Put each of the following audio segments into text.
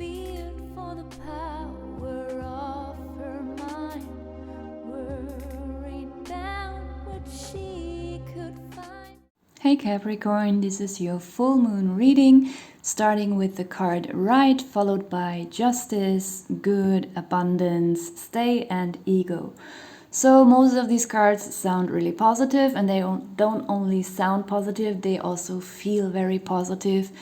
feared for the power of her mind, worried about what she could find. Hey Capricorn, this is your full moon reading, starting with the card Right, followed by Justice, Good, Abundance, Stay, and Ego. So most of these cards sound really positive, and they don't only sound positive, they also feel very positive.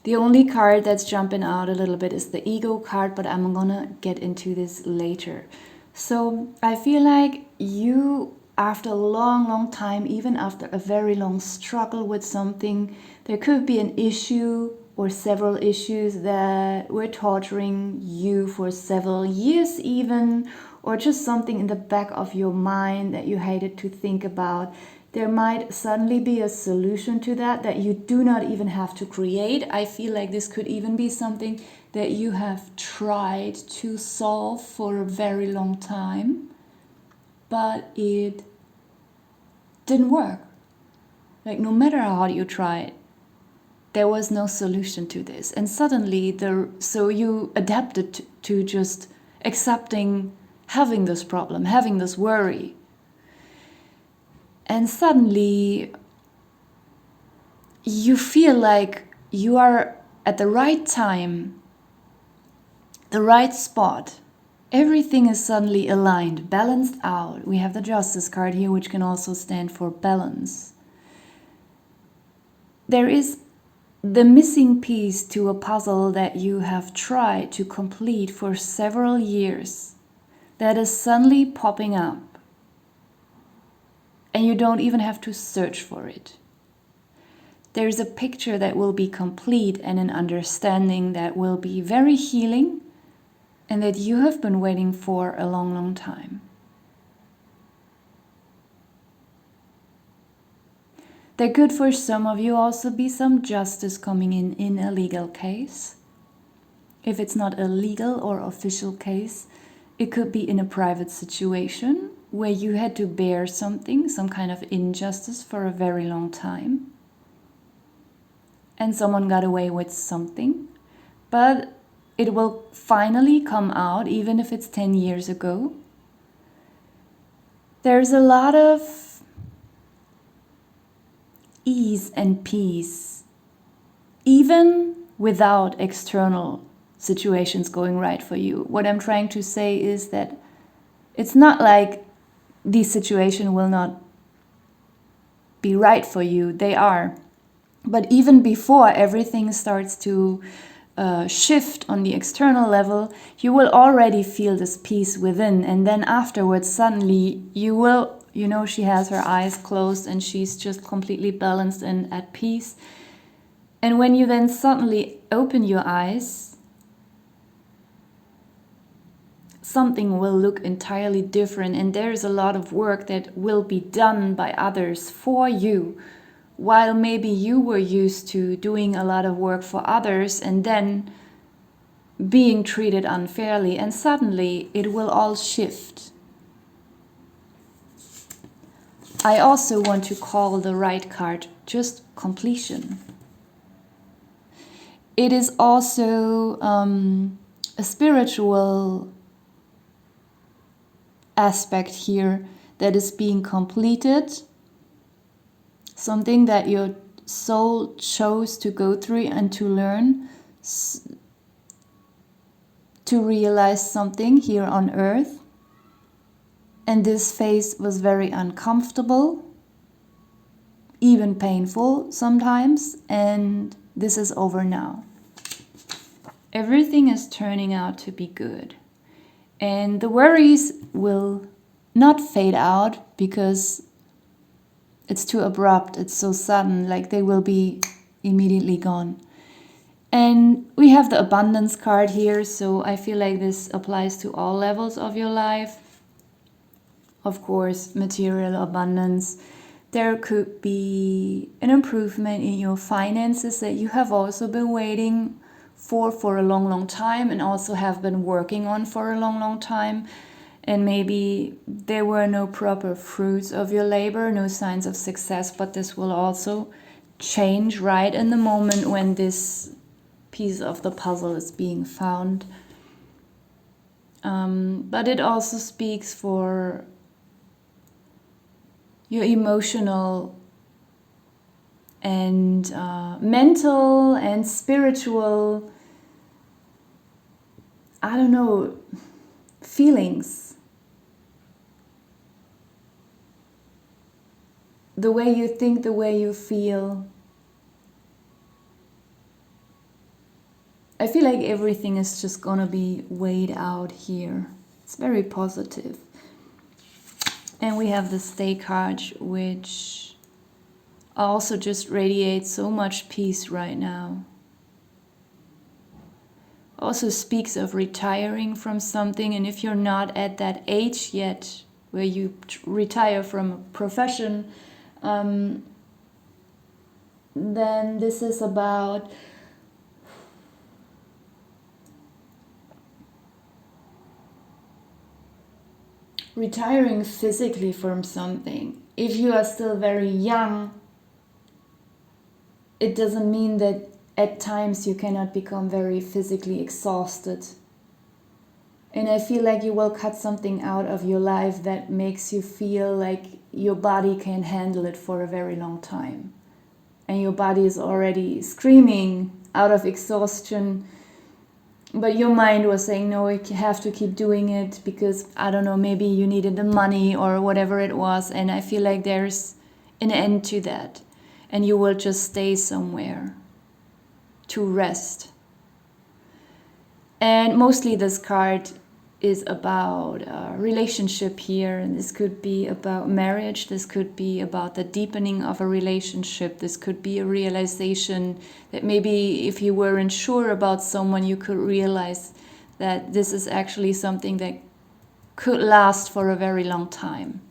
The only card that's jumping out a little bit is the Ego card, but I'm gonna get into this later. So I feel like you, after a long time, even after a very long struggle with something, there could be an issue or several issues that were torturing you for several years even, or just something in the back of your mind that you hated to think about. There might suddenly be a solution to that you do not even have to create. I feel like this could even be something that you have tried to solve for a very long time, but it didn't work. Like, no matter how hard you tried, there was no solution to this. And suddenly, so you adapted to just accepting having this problem, having this worry. And suddenly, you feel like you are at the right time, the right spot. Everything is suddenly aligned, balanced out. We have the Justice card here, which can also stand for balance. There is the missing piece to a puzzle that you have tried to complete for several years that is suddenly popping up. And you don't even have to search for it. There's a picture that will be complete and an understanding that will be very healing and that you have been waiting for a long time. There could for some of you also be some justice coming in a legal case. If it's not a legal or official case, it could be in a private situation where you had to bear something, some kind of injustice for a very long time. And someone got away with something, but it will finally come out, even if it's 10 years ago. There's a lot of ease and peace, even without external situations going right for you. What I'm trying to say is that it's not like these situations will not be right for you. They are. But even before everything starts to shift on the external level, you will already feel this peace within. And then afterwards, suddenly, you will, she has her eyes closed and she's just completely balanced and at peace. And when you then suddenly open your eyes, something will look entirely different, and there's a lot of work that will be done by others for you, while maybe you were used to doing a lot of work for others and then being treated unfairly, and suddenly it will all shift. I also want to call the Right card just completion. It is also a spiritual aspect here that is being completed, something that your soul chose to go through and to learn, to realize something here on earth. And this phase was very uncomfortable, even painful sometimes, and this is over now. Everything is turning out to be good. And the worries will not fade out because it's too abrupt, it's so sudden, like they will be immediately gone. And we have the Abundance card here, so I feel like this applies to all levels of your life. Of course, material abundance. There could be an improvement in your finances that you have also been waiting for a long time, and also have been working on for a long time. And maybe there were no proper fruits of your labor, no signs of success, but this will also change right in the moment when this piece of the puzzle is being found. But it also speaks for your emotional and mental and spiritual, I don't know, feelings. The way you think, the way you feel. I feel like everything is just gonna be weighed out here. It's very positive. And we have the Stay card, which also just radiates so much peace right now. Also speaks of retiring from something, and if you're not at that age yet where you retire from a profession, then this is about retiring physically from something. If you are still very young, it doesn't mean that at times you cannot become very physically exhausted. And I feel like you will cut something out of your life that makes you feel like your body can handle it for a very long time. And your body is already screaming out of exhaustion, but your mind was saying, no, you have to keep doing it because, I don't know, maybe you needed the money or whatever it was. And I feel like there's an end to that. And you will just stay somewhere to rest. And mostly this card is about a relationship here. And this could be about marriage. This could be about the deepening of a relationship. This could be a realization that maybe if you weren't sure about someone, you could realize that this is actually something that could last for a very long time.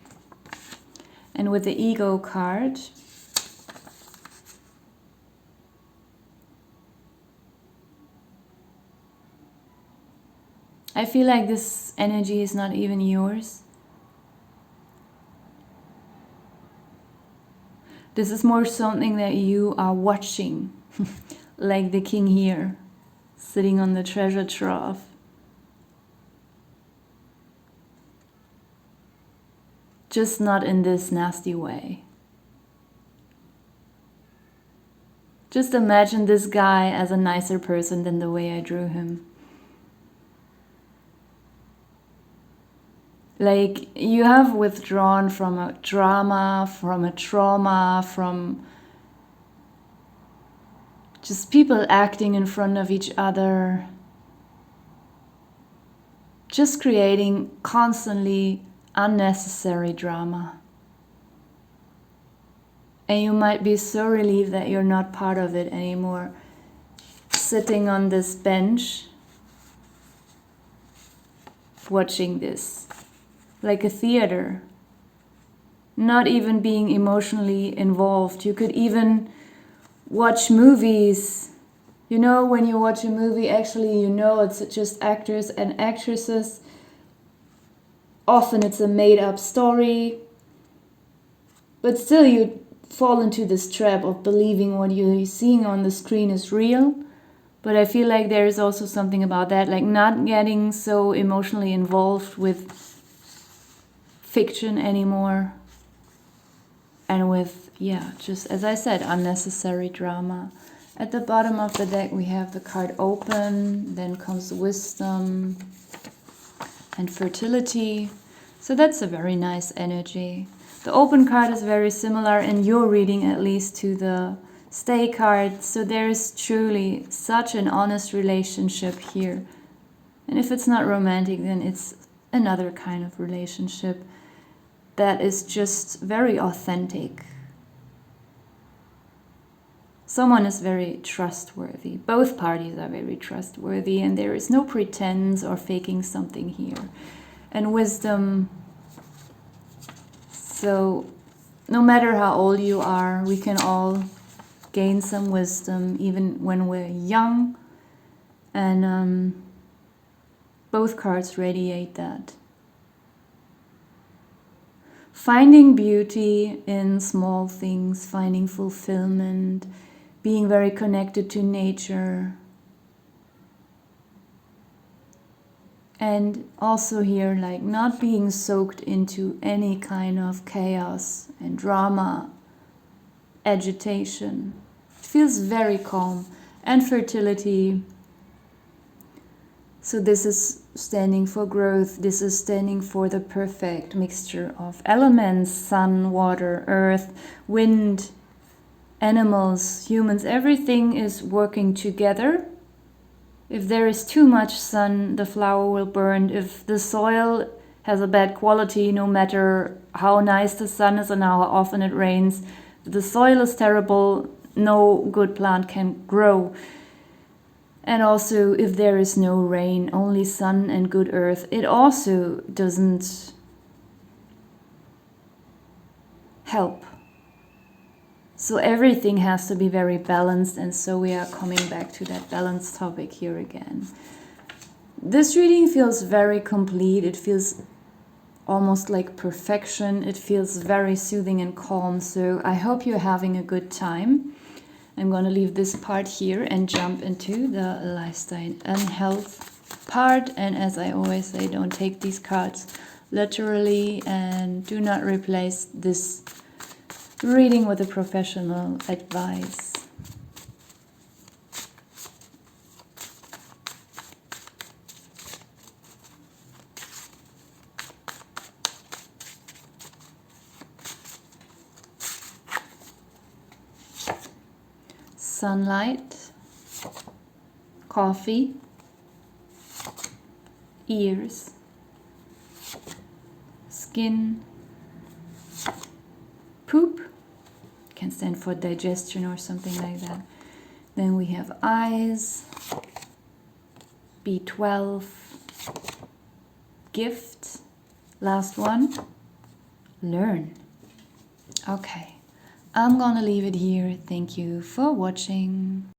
And with the Ego card, I feel like this energy is not even yours. This is more something that you are watching, like the king here, sitting on the treasure trove. Just not in this nasty way. Just imagine this guy as a nicer person than the way I drew him. Like, you have withdrawn from a drama, from a trauma, from just people acting in front of each other, just creating constantly unnecessary drama. And you might be so relieved that you're not part of it anymore, sitting on this bench, watching this. Like a theater, not even being emotionally involved. You could even watch movies. You know, when you watch a movie, actually, you know it's just actors and actresses. Often it's a made-up story. But still you fall into this trap of believing what you're seeing on the screen is real. But I feel like there is also something about that, like not getting so emotionally involved with fiction anymore, and with, just as I said, unnecessary drama. At the bottom of the deck we have the card Open, then comes Wisdom and Fertility. So that's a very nice energy. The Open card is very similar in your reading, at least, to the Stay card. So there's truly such an honest relationship here. And if it's not romantic, then it's another kind of relationship that is just very authentic. Someone is very trustworthy. Both parties are very trustworthy, and there is no pretense or faking something here. And Wisdom, so no matter how old you are, we can all gain some wisdom even when we're young. And both cards radiate that. Finding beauty in small things, finding fulfillment, being very connected to nature, And also here, like not being soaked into any kind of chaos and drama, agitation. It feels very calm. And fertility. So this is standing for growth. This is standing for the perfect mixture of elements: sun, water, earth, wind, animals, humans. Everything is working together. If there is too much sun, the flower will burn. If the soil has a bad quality, no matter how nice the sun is and how often it rains, if the soil is terrible, no good plant can grow. And also, if there is no rain, only sun and good earth, it also doesn't help. So everything has to be very balanced, and so we are coming back to that balance topic here again. This reading feels very complete. It feels almost like perfection. It feels very soothing and calm. So I hope you're having a good time. I'm going to leave this part here and jump into the lifestyle and health part. And as I always say, don't take these cards literally and do not replace this reading with a professional advice. Sunlight, coffee, ears, skin, poop, can stand for digestion or something like that. Then we have eyes, B12, gift, last one, learn. Okay, I'm gonna leave it here. Thank you for watching.